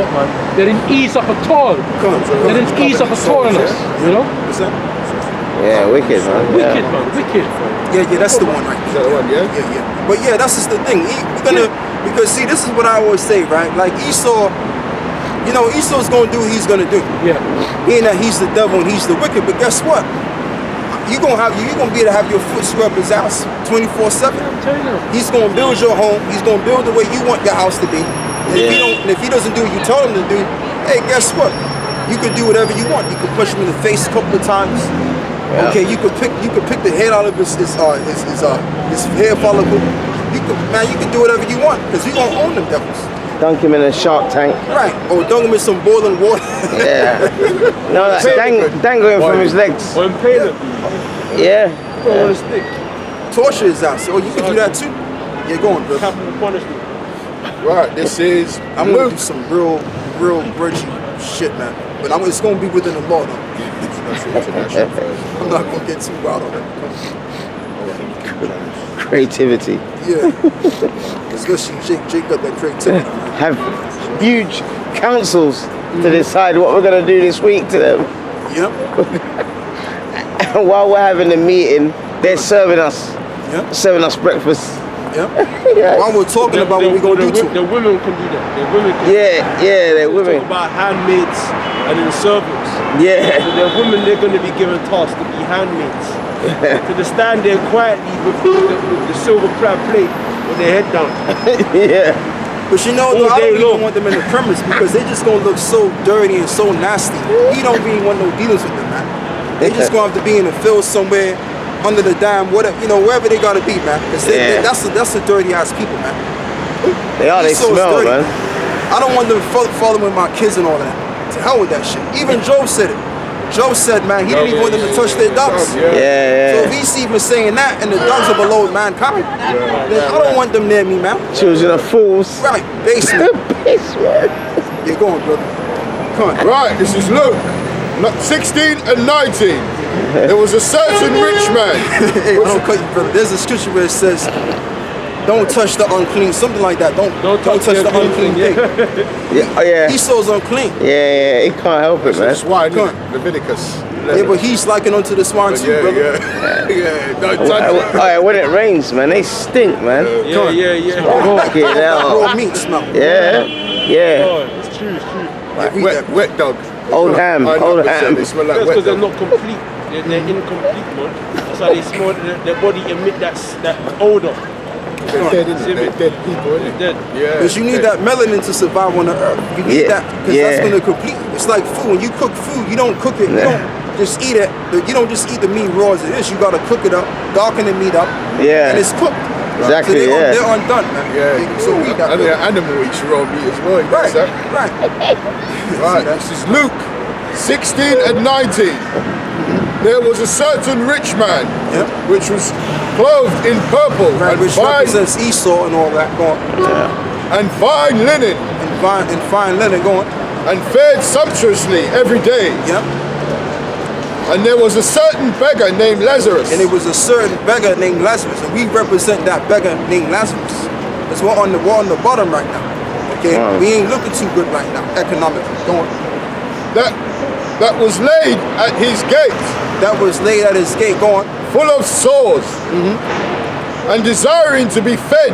what, man? They didn't ease up at all. They didn't ease up at all on us, you know? What's that? Yeah, wicked, man. Wicked, man, wicked. Yeah, that's the one, right? Is that the one, yeah? Yeah. But yeah, that's just the thing. We're gonna, because see, this is what I always say, right? Like Esau, you know, Esau's gonna do what he's gonna do. Yeah. Being that he's the devil and he's the wicked, but guess what? You're gonna be able to have your foot scrub his house 24/7. I'm telling you. He's gonna build your home. He's gonna build the way you want your house to be. And if he doesn't do what you told him to do, hey, guess what? You could do whatever you want. You could push him in the face a couple of times. Yeah. Okay, you could pick the head out of his hair follicle. You could do whatever you want because we gonna own them devils. Dunk him in a shark tank. Right. Or dunk him in some boiling water. Yeah. No, that's dangling from his legs. Or impale him. Yeah. Go on a stick. Torture his ass. Oh, you can do that too. Yeah, go on, bro. Capital punishment. Right, this is I'm gonna do some real grudgy shit, man. But it's gonna be within the law, though. I'm not gonna get too wild on it. Creativity. Yeah. Especially Jake got that creativity. Have huge councils to decide what we're gonna do this week to them. Yep. And while we're having a meeting, they're serving us breakfast. Yep. While we're talking about what we're gonna do to the women can do that. The women can they're women. Talk about handmaids and then servants. Yeah. So they're women, they're gonna be given tasks to be handmaids. So they stand there quietly with the silver plate with their head down. Yeah. But you know, though, I don't even want them in the premise because they just gonna look so dirty and so nasty. We don't even want no dealings with them, man. They just gonna have to be in the field somewhere under the dam, whatever, you know, wherever they gotta be, man. Cause that's a dirty ass people, man. They are. They smell, man. I don't want them following my kids and all that. To hell with that shit. Even Job said it. Job said, man, he didn't even want them to touch their dogs. Yeah. So if he's even saying that, and the dogs are below mankind, then I don't want them near me, man. Children of fools. Right, basement. Basement. You're going, brother. Come on. Right, this is Luke 16 and 19. There was a certain rich man. Hey, I don't cut you, brother. There's a scripture where it says, don't touch the unclean, something like that. Don't touch the unclean thing. Yeah. Esau's unclean. Yeah, he can't help it, man. Swine, Leviticus. Yeah, but he's likened unto the swine too, brother. Don't touch it. When it rains, man, they stink, man. Yeah. Fucking hell. Raw meat smell. Yeah. Oh, it's true. Wet dog. Old ham. They smell like That's wet because they're dog. not complete. They're incomplete, man. That's why they smell, their body emit that odor. They're dead, isn't it? They're dead people, isn't it? Dead. Yeah. Because you need that melanin to survive on the earth. You need that, because that's going to complete. It's like food. When you cook food, you don't cook it. You don't just eat it. You don't just eat the meat raw as it is. You got to cook it up, darken the meat up, and it's cooked. Exactly. So they're undone, man. Yeah. So we got and the animal eats raw meat as well. Right. Right. This is Luke 16 and 19. There was a certain rich man, which was clothed in purple and which represents Esau and all that going. And fine linen. And fine linen going. And fared sumptuously every day. Yep. And there was a certain beggar named Lazarus. And it was a certain beggar named Lazarus. And we represent that beggar named Lazarus. Because we're on the bottom right now. Okay? We ain't looking too good right now, economically. Going. That was laid at his gate. That was laid at his gate, going. Full of sores. And desiring to be fed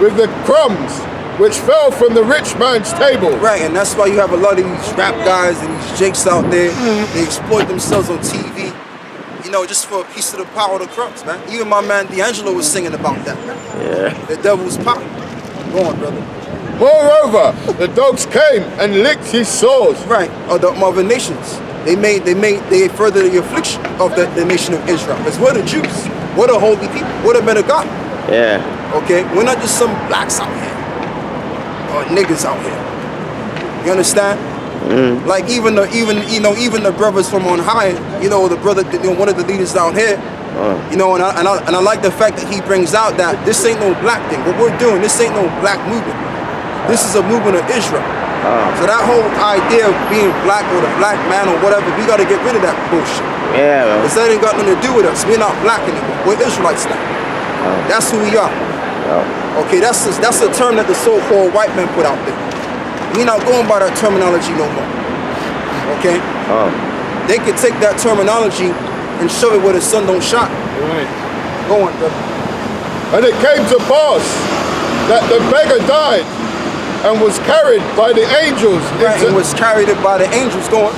with the crumbs which fell from the rich man's table. Right, and that's why you have a lot of these rap guys and these jakes out there. They exploit themselves on TV, you know, just for a piece of the power of the crumbs, man. Even my man D'Angelo was singing about that, man. Yeah. The devil's power. Go on, brother. Moreover, the dogs came and licked his sores. Right, of the other nations. They further the affliction of the nation of Israel. Because we're the Jews. We're the holy people. We're the men of God. Yeah. Okay? We're not just some blacks out here. Or niggas out here. You understand? Like even the brothers from on high, you know, the brother, one of the leaders down here, you know, and I like the fact that he brings out that this ain't no black thing. What we're doing, this ain't no black movement. This is a movement of Israel. So that whole idea of being black or the black man or whatever, we got to get rid of that bullshit. Yeah, man. Because that ain't got nothing to do with us. We're not black anymore. We're Israelites now. That's who we are. Okay, that's a term that the so-called white men put out there. We're not going by that terminology no more. Okay? They could take that terminology and shove it where the sun don't shine. Right. Go on, brother. And it came to pass that the beggar died and was carried by the angels And was carried by the angels, going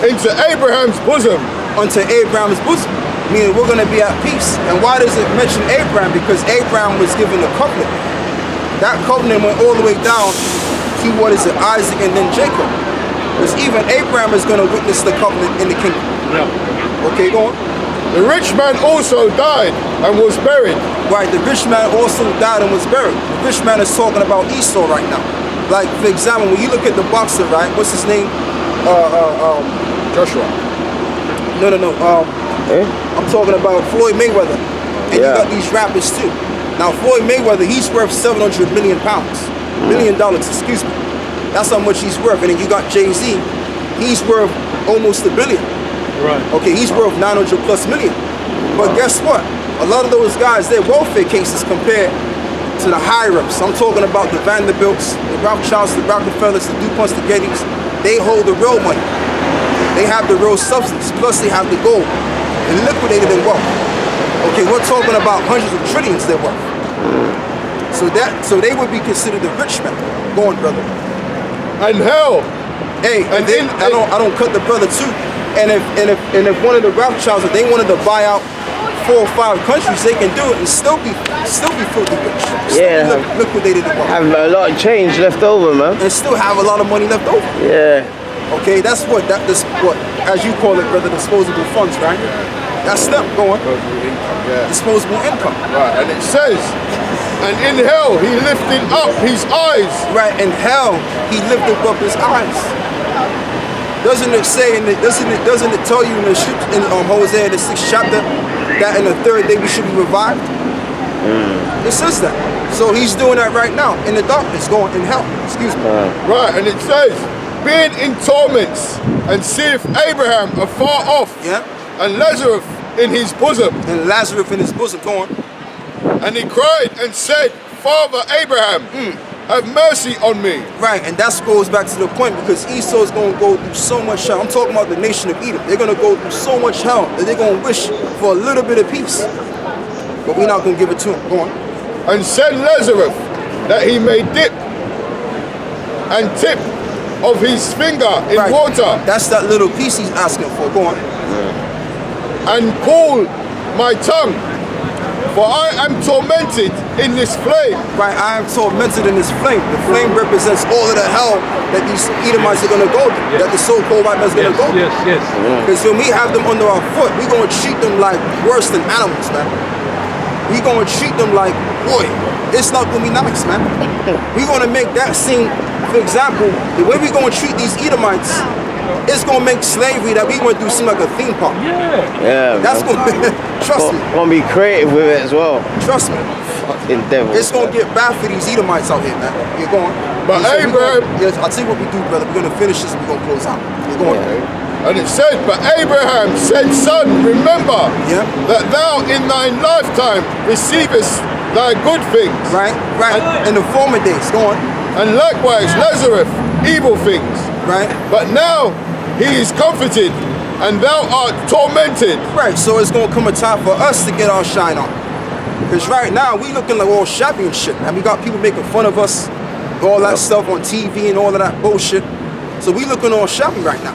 into Abraham's bosom. Unto Abraham's bosom. Meaning we're going to be at peace. And why does it mention Abraham? Because Abraham was given a covenant. That covenant went all the way down to Isaac and then Jacob. Because even Abraham is going to witness the covenant in the kingdom. Yeah. Okay, go on. The rich man also died and was buried. Right, the rich man also died and was buried. The rich man is talking about Esau right now. Like, for example, when you look at the boxer, right? What's his name? Joshua. No. I'm talking about Floyd Mayweather. And you got these rappers too. Now, Floyd Mayweather, he's worth 700 million pounds. $1 million, excuse me. That's how much he's worth. And then you got Jay-Z, he's worth almost $1 billion. Right. Okay, he's worth 900+ million. But guess what? A lot of those guys, their welfare cases compared to the higher-ups. I'm talking about the Vanderbilts, the Rothschilds, the Rockefellers, the DuPonts, the Gettys. They hold the real money. They have the real substance. Plus, they have the gold and liquidated in wealth. Okay, we're talking about hundreds of trillions they're worth. So they would be considered the rich men. Go on, brother. And hell. Hey, and then I don't cut the brother too. And if one of the Rothschilds, if they wanted to buy out 4 or 5 countries, they can do it and still be filthy rich. Still liquidated in wealth. Have a lot of change left over, man. And still have a lot of money left over. Yeah. Okay, that's what as you call it, brother, disposable funds, right? That's them going. Disposable income. Right, and it says, and in hell he lifted up his eyes. Right, in hell he lifted up his eyes. Doesn't it say doesn't it tell you in Hosea the 6th chapter that in the 3rd day we should be revived? It says that. So he's doing that right now in the darkness, going in hell. Excuse me. Right, and it says, being in torments, and seeth Abraham afar off, and Lazarus in his bosom. And Lazarus in his bosom, go on. And he cried and said, Father Abraham, have mercy on me. Right, and that goes back to the point because Esau's going to go through so much hell. I'm talking about the nation of Edom. They're going to go through so much hell that they're going to wish for a little bit of peace. But we're not going to give it to him. Go on. And send Lazarus that he may dip and tip of his finger in water. That's that little piece he's asking for. Go on. And cool my tongue, for I am tormented in this flame. Right, I am tormented in this flame. The flame represents all of the hell that these Edomites are going to go through, that the so-called white man's going to go through. Yes. Because when we have them under our foot, we're going to treat them like worse than animals, man. We're going to treat them like, boy, it's not going to be nice, man. We're going to make that seem, for example, the way we're going to treat these Edomites, it's going to make slavery that we went through seem like a theme park. Yeah. That's going to, trust me. Going to be creative with it as well. Trust me. Fucking devil. It's going to get bad for these Edomites out here, man. You're going. But Abraham. Yes, I'll tell you what we do, brother. We're going to finish this and we're going to close out. You're going. And it said, but Abraham said, Son, remember that thou in thine lifetime receivest thy good things. Right. In the former days. Go on. And likewise Lazarus, evil things. Right. But now he is comforted, and thou art tormented. Right, so it's going to come a time for us to get our shine on. Because right now, we looking like all shabby and shit. And we got people making fun of us, all that stuff on TV and all of that bullshit. So we looking all shabby right now.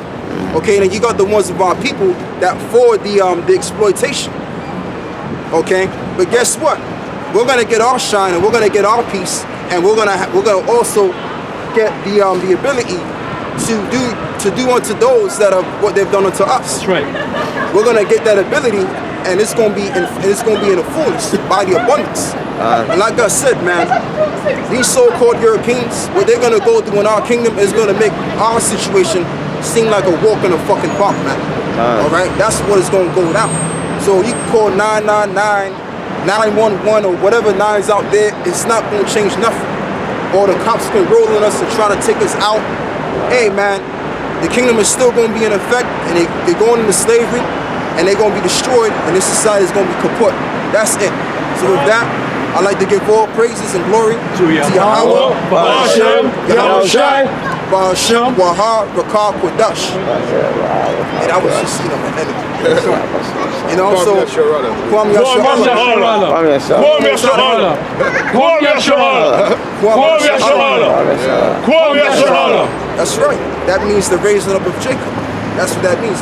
Okay, and then you got the ones of our people that forward the exploitation. Okay, but guess what? We're gonna get our shine and we're gonna get our peace, and we're gonna also get the ability to do unto those that are what they've done unto us. That's right. We're gonna get that ability, and it's gonna be in the fullness by the abundance. And like I said, man, these so-called Europeans, what they're gonna go through in our kingdom is gonna make our situation seem like a walk in the fucking park, man. All right, that's what is gonna go down. So you can call 999, 911, or whatever nines out there. It's not gonna change nothing. Or the cops can roll on us to try to take us out. Hey, man, the kingdom is still gonna be in effect, and they're going into slavery, and they're gonna be destroyed, and this society is gonna be kaput. That's it. So with that, I'd like to give all praises and glory to Yahweh, Ba'ashem, Yahushai, Basham, Wahar, Rakar, Kodash. And that was just, you know, an energy. You know, so Kwam Yasharala. That's right. That means the raising up of Jacob. That's what that means.